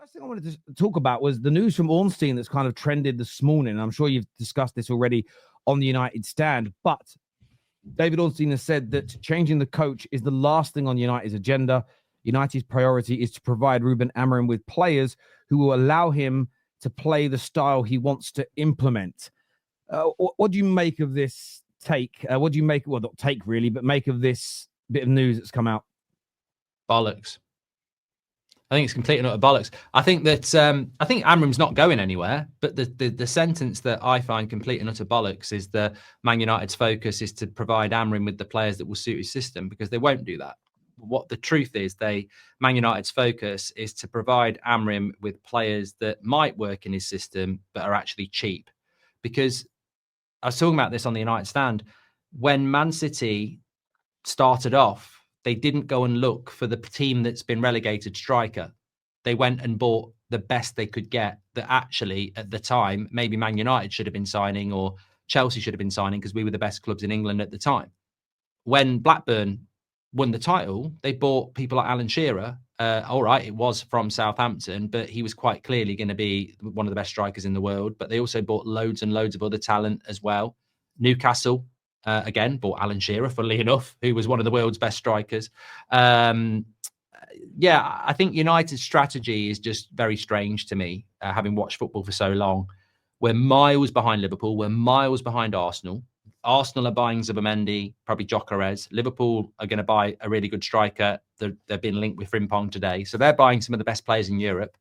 First thing I wanted to talk about was the news from Ornstein that's kind of trended this morning. I'm sure you've discussed this already on the United stand, but David Ornstein has said that changing the coach is the last thing on United's agenda. United's priority is to provide Ruben Amorim with players who will allow him to play the style he wants to implement. What do you make of this take? What do you make, well, not take really, but make of this bit of news that's come out? Bollocks. I think it's complete and utter bollocks. I think that I think Amorim's not going anywhere, but the sentence that I find complete and utter bollocks is that Man United's focus is to provide Amorim with the players that will suit his system, because they won't do that. What the truth is, Man United's focus is to provide Amorim with players that might work in his system but are actually cheap. Because I was talking about this on the United stand. When Man City started off, they didn't go and look for the team that's been relegated striker. They went and bought the best they could get that actually, at the time, maybe Man United should have been signing or Chelsea should have been signing, because we were the best clubs in England at the time. When Blackburn won the title, they bought people like Alan Shearer. All right, it was from Southampton, but he was quite clearly going to be one of the best strikers in the world. But they also bought loads and loads of other talent as well. Newcastle, again, bought Alan Shearer, funnily enough, who was one of the world's best strikers. I think United's strategy is just very strange to me, having watched football for so long. We're miles behind Liverpool. We're miles behind Arsenal. Arsenal are buying Zubimendi, probably Gyökeres. Liverpool are going to buy a really good striker. They've been linked with Frimpong today. So they're buying some of the best players in Europe.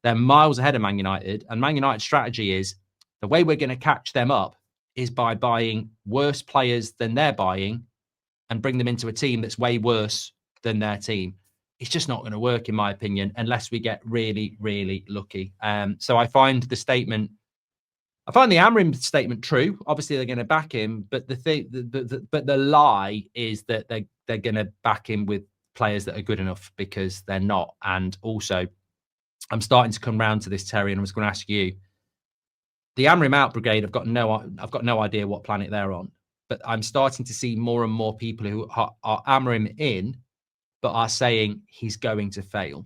They're miles ahead of Man United. And Man United's strategy is, the way we're going to catch them up is by buying worse players than they're buying and bring them into a team that's way worse than their team. It's just not going to work, in my opinion, unless we get really, really lucky. So I find the Amorim statement true. Obviously, they're going to back him, but the lie is that they're going to back him with players that are good enough, because they're not. And also, I'm starting to come round to this, Terry, and I was going to ask you, the Amorim out brigade, I've got no idea what planet they're on, but I'm starting to see more and more people who are Amorim in, but are saying he's going to fail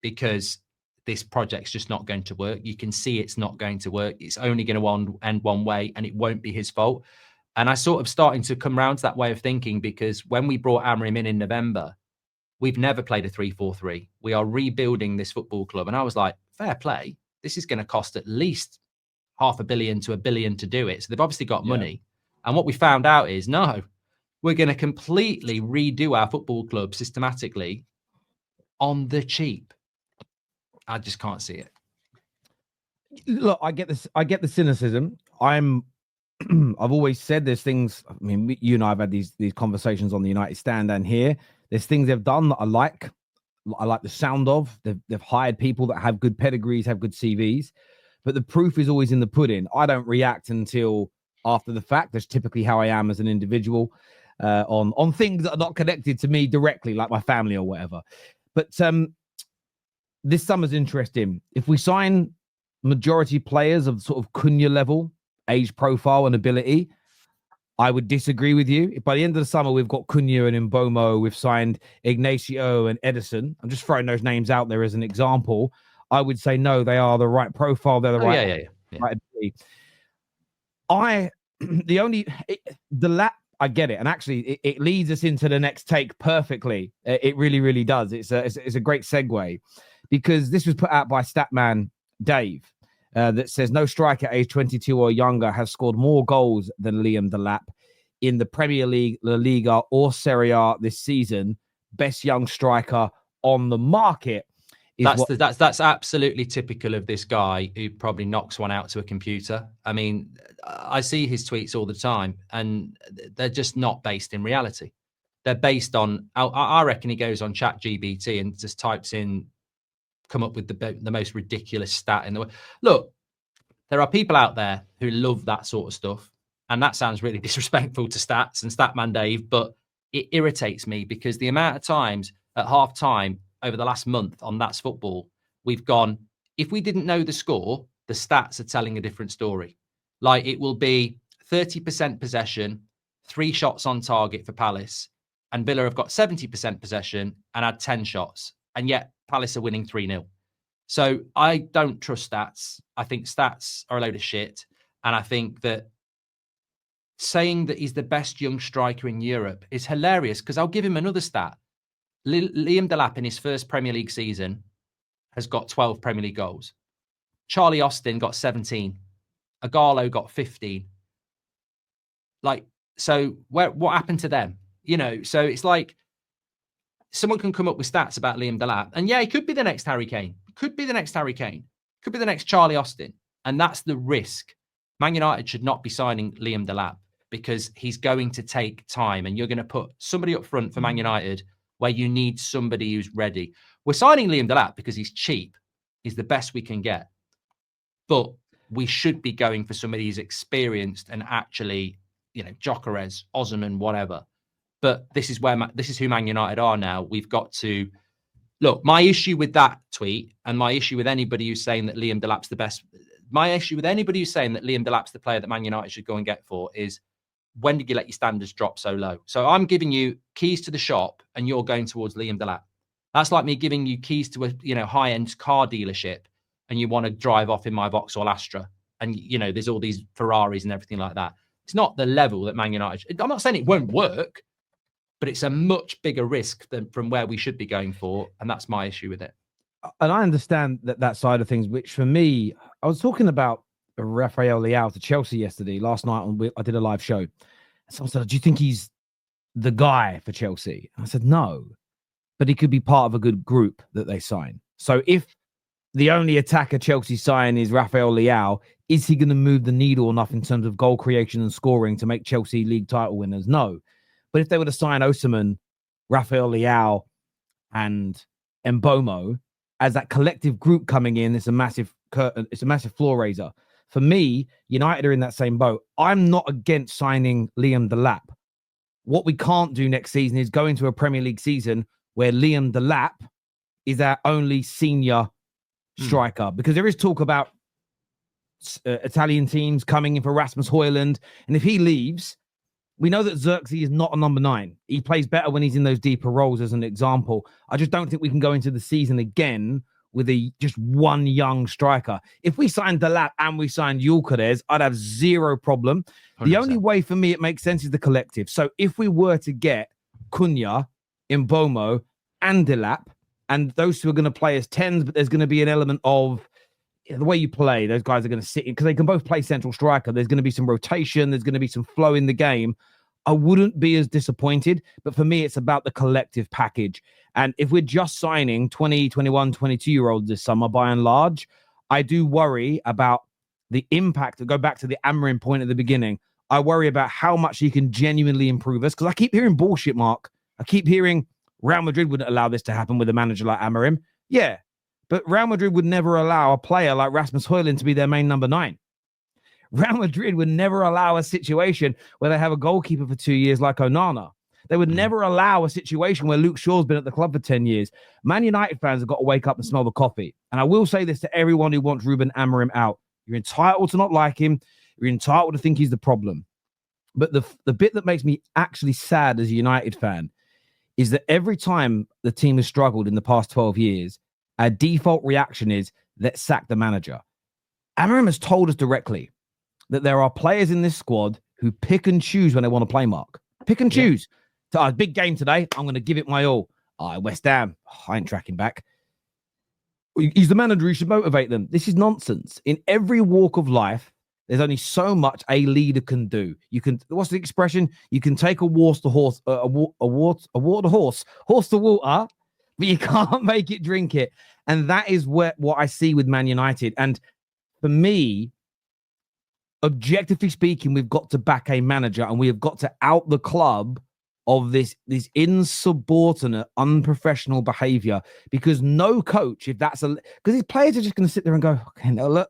because this project's just not going to work. You can see it's not going to work. It's only going to end one way, and it won't be his fault. And I sort of starting to come around to that way of thinking, because when we brought Amorim in November, we've never played a 3-4-3. We are rebuilding this football club. And I was like, fair play. This is going to cost at least $500 million to $1 billion to do it. So they've obviously got money. And what we found out is, no, we're going to completely redo our football club systematically on the cheap. I just can't see it. Look, I get this. I get the cynicism. I've always said there's things. I mean, you and I have had these conversations on the United stand and here. There's things they've done that I like. I like the sound of. They've hired people that have good pedigrees, have good CVs. But the proof is always in the pudding. I don't react until after the fact. That's typically how I am as an individual on things that are not connected to me directly, like my family or whatever. But this summer's interesting. If we sign majority players of sort of Cunha level, age profile and ability, I would disagree with you. If by the end of the summer we've got Cunha and Mbomo, we've signed Ignacio and Edison, I'm just throwing those names out there as an example, I would say no, they are the right profile, they're the right ability. Delap, I get it, and actually it leads us into the next take perfectly. It really, really does. It's a great segue, because this was put out by Statman Dave. That says no striker age 22 or younger has scored more goals than Liam Delap in the Premier League, La Liga, or Serie A this season. Best young striker on the market. That's absolutely typical of this guy, who probably knocks one out to a computer. I mean, I see his tweets all the time, and they're just not based in reality. They're based on, I reckon he goes on ChatGPT and just types in, come up with the most ridiculous stat in the world. Look, there are people out there who love that sort of stuff, and that sounds really disrespectful to Stats and Statman Dave, but it irritates me, because the amount of times at half time over the last month on That's Football, we've gone, if we didn't know the score, the stats are telling a different story. Like, it will be 30% possession, 3 shots on target for Palace, and Villa have got 70% possession and had 10 shots, and yet Palace are winning 3-0. So I don't trust stats. I think stats are a load of shit. And I think that saying that he's the best young striker in Europe is hilarious, because I'll give him another stat. Liam Delap in his first Premier League season has got 12 Premier League goals. Charlie Austin got 17. Agallo got 15. Like, so what happened to them? You know, so it's like someone can come up with stats about Liam Delap, and yeah, he could be the next Harry Kane. Could be the next Harry Kane. Could be the next Charlie Austin. And that's the risk. Man United should not be signing Liam Delap, because he's going to take time, and you're going to put somebody up front for Man United where you need somebody who's ready. We're signing Liam Delap because he's cheap. He's the best we can get. But we should be going for somebody who's experienced and actually, you know, Gyökeres, Osimhen, whatever. But this is who Man United are now. We've got to look. My issue with that tweet, and my issue with anybody who's saying that Liam Delap's the best, my issue with anybody who's saying that Liam Delap's the player that Man United should go and get for is, when did you let your standards drop so low? So I'm giving you keys to the shop, and you're going towards Liam Delap. That's like me giving you keys to a high-end car dealership, and you want to drive off in my Vauxhall Astra, and there's all these Ferraris and everything like that. It's not the level that Man United. I'm not saying it won't work, but it's a much bigger risk than from where we should be going for, and that's my issue with it. And I understand that side of things, which for me, I was talking about Rafael Leao to Chelsea yesterday. Last night I did a live show. Someone said, "Do you think he's the guy for Chelsea?" And I said, "No, but he could be part of a good group that they sign." So if the only attacker Chelsea sign is Rafael Leao, is he going to move the needle enough in terms of goal creation and scoring to make Chelsea league title winners? No. But if they were to sign Osimhen, Rafael Leao, and Mbomo as that collective group coming in, it's a massive floor raiser. For me, United are in that same boat. I'm not against signing Liam Delap. What we can't do next season is go into a Premier League season where Liam Delap is our only senior striker, because there is talk about Italian teams coming in for Rasmus Højlund, and if he leaves, we know that Xerxes is not a number 9. He plays better when he's in those deeper roles, as an example. I just don't think we can go into the season again with just one young striker. If we signed Delap and we signed Gyökeres, I'd have zero problem. 100%. The only way for me it makes sense is the collective. So if we were to get Cunha, Mbomo, and Delap, and those two are going to play as 10s, but there's going to be an element of the way you play. Those guys are going to sit in, because they can both play central striker. There's going to be some rotation. There's going to be some flow in the game. I wouldn't be as disappointed, but for me, it's about the collective package. And if we're just signing 20, 21, 22-year-olds this summer, by and large, I do worry about the impact. To go back to the Amorim point at the beginning, I worry about how much he can genuinely improve us, because I keep hearing bullshit, Mark. I keep hearing Real Madrid wouldn't allow this to happen with a manager like Amorim. Yeah, but Real Madrid would never allow a player like Rasmus Højlund to be their main number 9. Real Madrid would never allow a situation where they have a goalkeeper for 2 years like Onana. They would never allow a situation where Luke Shaw's been at the club for 10 years. Man United fans have got to wake up and smell the coffee. And I will say this to everyone who wants Ruben Amorim out. You're entitled to not like him. You're entitled to think he's the problem. But the bit that makes me actually sad as a United fan is that every time the team has struggled in the past 12 years, our default reaction is, let's sack the manager. Amorim has told us directly that there are players in this squad who pick and choose when they want to play, Mark. Pick and choose. So, big game today. I'm going to give it my all. West Ham. I ain't tracking back. He's the manager. He should motivate them. This is nonsense. In every walk of life, there's only so much a leader can do. You can, what's the expression? You can take a horse to water, but you can't make it drink it. And that is what I see with Man United. And for me, objectively speaking, we've got to back a manager, and we have got to out the club of this insubordinate, unprofessional behavior. Because no coach, because his players are just going to sit there and go, okay, now look,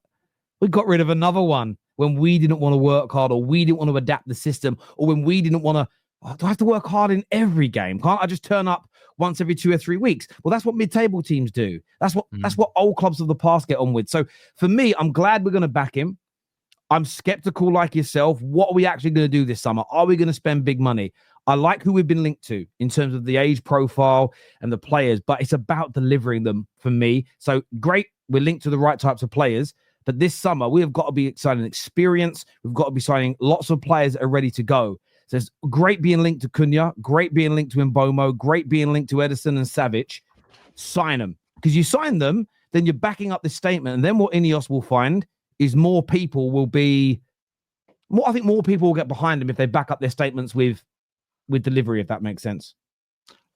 we got rid of another one when we didn't want to work hard, or we didn't want to adapt the system, or when we didn't want to, do I have to work hard in every game? Can't I just turn up once every 2 or 3 weeks? Well, that's what mid-table teams do. That's what old clubs of the past get on with. So for me, I'm glad we're going to back him. I'm skeptical like yourself. What are we actually going to do this summer? Are we going to spend big money? I like who we've been linked to in terms of the age profile and the players, but it's about delivering them for me. So great we're linked to the right types of players. But this summer, we have got to be signing experience. We've got to be signing lots of players that are ready to go. So it's great being linked to Cunha, great being linked to Mbomo, great being linked to Edison and Savic. Sign them. Because you sign them, then you're backing up this statement. And then what Ineos will find is more people will get behind them if they back up their statements with delivery, if that makes sense.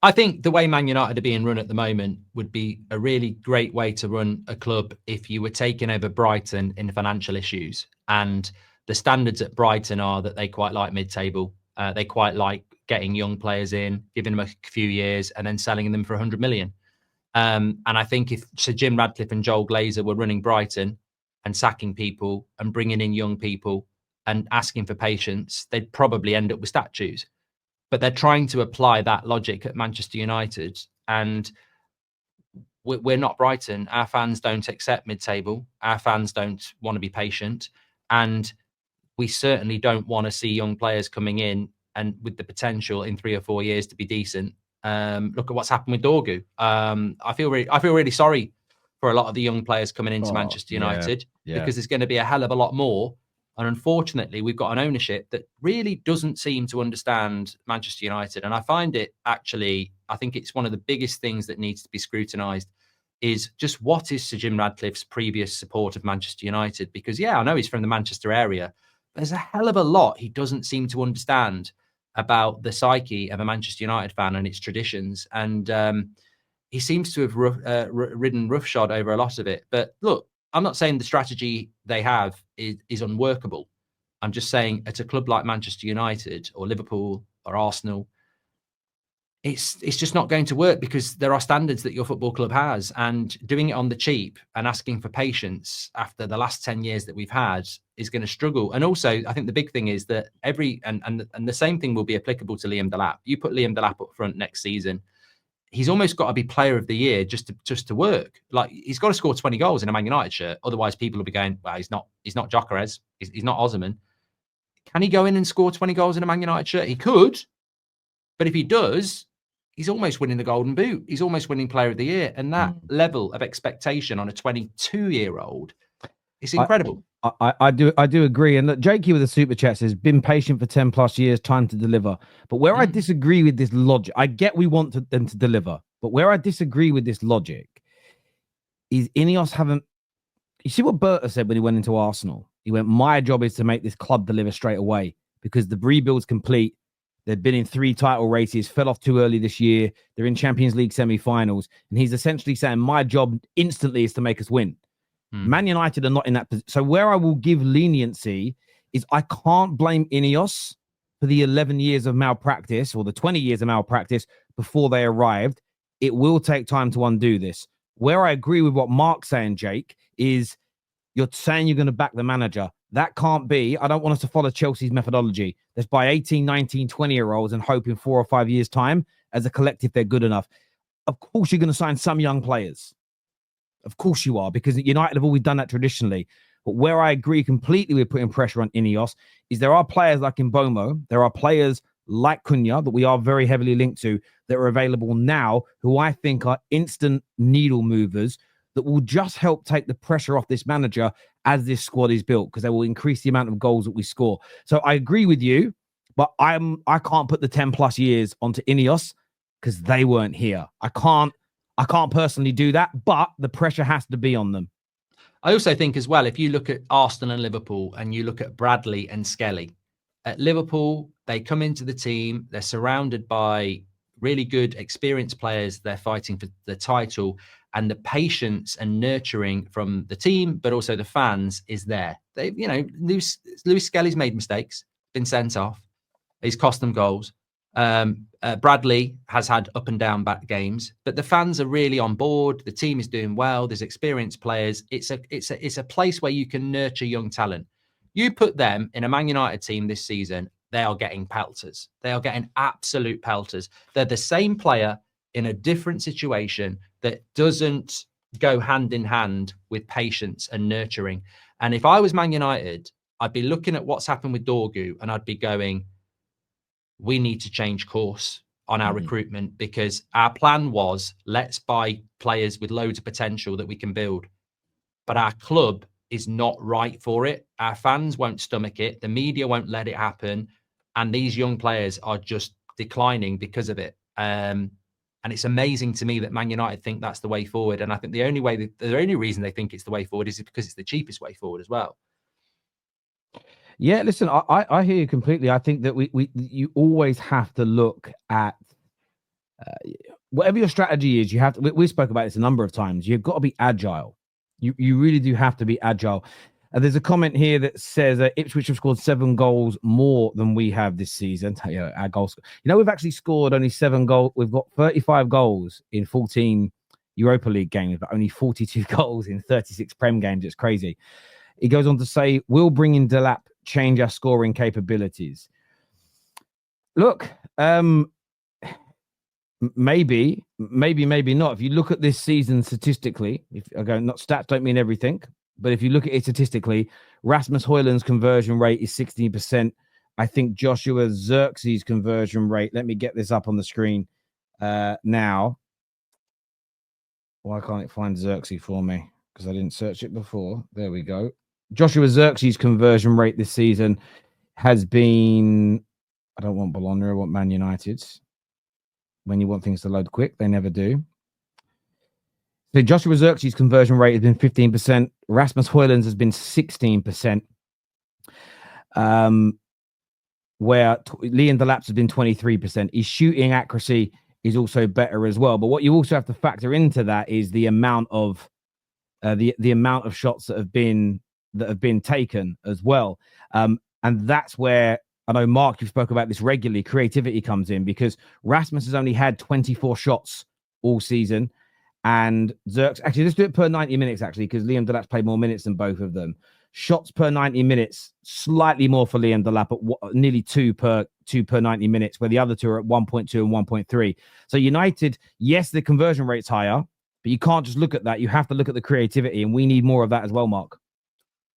I think the way Man United are being run at the moment would be a really great way to run a club if you were taking over Brighton in financial issues. And the standards at Brighton are that they quite like mid-table. They quite like getting young players in, giving them a few years, and then selling them for 100 million. And I think if Sir Jim Radcliffe and Joel Glazer were running Brighton and sacking people and bringing in young people and asking for patience, they'd probably end up with statues. But they're trying to apply that logic at Manchester United, and we're not Brighton. Our fans don't accept mid-table. Our fans don't want to be patient, and we certainly don't want to see young players coming in and with the potential in 3 or 4 years to be decent. Look at what's happened with Dorgu. I feel really sorry for a lot of the young players coming into Manchester United because there's going to be a hell of a lot more. And unfortunately, we've got an ownership that really doesn't seem to understand Manchester United. And I find it actually, I think it's one of the biggest things that needs to be scrutinised is just what is Sir Jim Radcliffe's previous support of Manchester United? Because, I know he's from the Manchester area. But there's a hell of a lot he doesn't seem to understand about the psyche of a Manchester United fan and its traditions. And he seems to have ridden roughshod over a lot of it. But look, I'm not saying the strategy they have is unworkable. I'm just saying at a club like Manchester United or Liverpool or Arsenal, it's just not going to work because there are standards that your football club has, and doing it on the cheap and asking for patience after the last 10 years that we've had is going to struggle. And also, I think the big thing is that and the same thing will be applicable to Liam Delap. You put Liam Delap up front next season, he's almost got to be player of the year just to work. Like, he's got to score 20 goals in a Man United shirt. Otherwise, people will be going, well, he's not Gyökeres. He's not Osimhen. Can he go in and score 20 goals in a Man United shirt? He could. But if he does, he's almost winning the Golden Boot. He's almost winning player of the year. And that level of expectation on a 22-year-old, it's incredible. I do agree. And look, Jakey with the super chat says, been patient for 10 plus years, time to deliver. But where I disagree with this logic, I get we want them to deliver, but where I disagree with this logic is Ineos haven't. You see what Berta said when he went into Arsenal? He went, my job is to make this club deliver straight away because the rebuild's complete. They've been in 3 title races, fell off too early this year. They're in Champions League semi-finals. And he's essentially saying, my job instantly is to make us win. Man United are not in that position. So where I will give leniency is I can't blame Ineos for the 11 years of malpractice or the 20 years of malpractice before they arrived. It will take time to undo this. Where I agree with what Mark's saying, Jake, is you're saying you're going to back the manager. That can't be. I don't want us to follow Chelsea's methodology. Let's buy 18, 19, 20-year-olds and hope in 4 or 5 years' time, as a collective, they're good enough. Of course, you're going to sign some young players. Of course you are, because United have always done that traditionally. But where I agree completely with putting pressure on Ineos is there are players like Mbomo, there are players like Cunha that we are very heavily linked to that are available now who I think are instant needle movers that will just help take the pressure off this manager as this squad is built, because they will increase the amount of goals that we score. So I agree with you, but I can't put the 10 plus years onto Ineos because they weren't here. I can't personally do that, but the pressure has to be on them. I also think as well, if you look at Arsenal and Liverpool and you look at Bradley and Skelly, at Liverpool, they come into the team, they're surrounded by really good, experienced players. They're fighting for the title, and the patience and nurturing from the team, but also the fans, is there. They, Lewis Skelly's made mistakes, been sent off. He's cost them goals. Bradley has had up and down back games, but the fans are really on board. The team is doing well. There's experienced players. It's a place where you can nurture young talent. You put them in a Man United team this season, they are getting pelters. They are getting absolute pelters. They're the same player in a different situation that doesn't go hand in hand with patience and nurturing. And if I was Man United, I'd be looking at what's happened with Dorgu and I'd be going, we need to change course on our recruitment, because our plan was, let's buy players with loads of potential that we can build. but our club is not right for it. Our fans won't stomach it. The media won't let it happen. And these young players are just declining because of it. And it's amazing to me that Man United think that's the way forward. And I think the only reason they think it's the way forward is because it's the cheapest way forward as well. Yeah, listen, I hear you completely. I think that you always have to look at whatever your strategy is. You have to. We spoke about this a number of times. You've got to be agile. You really do have to be agile. There's a comment here that says Ipswich have scored 7 goals more than we have this season. Our goals. We've actually scored only 7 goals. We've got 35 goals in 14 Europa League games, but only 42 goals in 36 Prem games. It's crazy. He goes on to say, "Will bringing Delap change our scoring capabilities?" Look, maybe not. If you look at this season statistically, not stats don't mean everything, but if you look at it statistically, Rasmus Højlund's conversion rate is 16%. I think Joshua Zirkzee conversion rate, let me get this up on the screen now. Why can't it find Zirkzee for me? Because I didn't search it before. There we go. Joshua Zirkzee's conversion rate this season has been, I don't want Bologna, I want Man United's. When you want things to load quick, they never do. So Joshua Zirkzee's conversion rate has been 15%. Rasmus Højlund's has been 16%. Where Liam Delap's has been 23%. His shooting accuracy is also better as well. But what you also have to factor into that is the amount of the amount of shots that have been taken as well. And that's where, I know, Mark, you spoke about this regularly, creativity comes in, because Rasmus has only had 24 shots all season. And Zirkzee, actually, let's do it per 90 minutes, actually, because Liam Delap's played more minutes than both of them. Shots per 90 minutes, slightly more for Liam Delap at nearly 2 per 90 minutes, where the other two are at 1.2 and 1.3. So United, yes, the conversion rate's higher, but you can't just look at that. You have to look at the creativity, and we need more of that as well, Mark.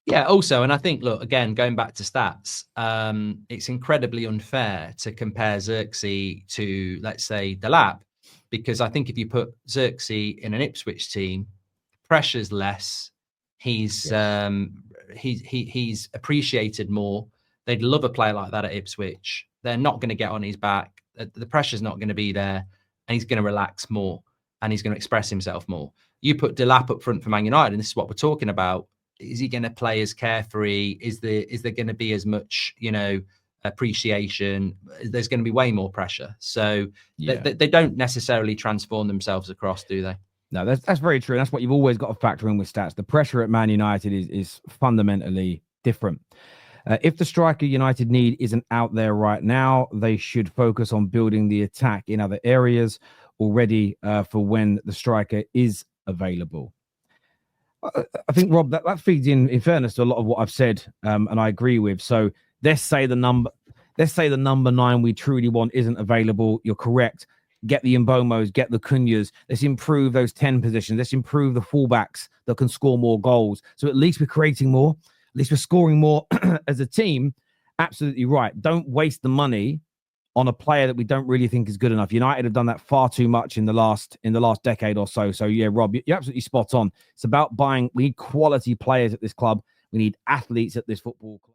Yeah, also, and I think, look, again, going back to stats, it's incredibly unfair to compare Zirkzee to, let's say, Delap, because I think if you put Zirkzee in an Ipswich team, pressure's less. He's appreciated more. They'd love a player like that at Ipswich. They're not going to get on his back. The pressure's not going to be there, and he's going to relax more, and he's going to express himself more. You put Delap up front for Man United, and this is what we're talking about. Is he going to play as carefree? Is there going to be as much, appreciation? There's going to be way more pressure. So they don't necessarily transform themselves across, do they? No, that's very true. And that's what you've always got to factor in with stats. The pressure at Man United is fundamentally different. If the striker United need isn't out there right now, they should focus on building the attack in other areas already for when the striker is available. I think, Rob, that feeds in fairness to a lot of what I've said, and I agree with. So let's say the number 9 we truly want isn't available. You're correct. Get the Mbomos, get the Cunhas. Let's improve those 10 positions. Let's improve the fullbacks that can score more goals. So at least we're creating more. At least we're scoring more as a team. Absolutely right. Don't waste the money on a player that we don't really think is good enough. United have done that far too much in the last decade or so. So yeah, Rob, you're absolutely spot on. It's about buying. We need quality players at this club. We need athletes at this football club.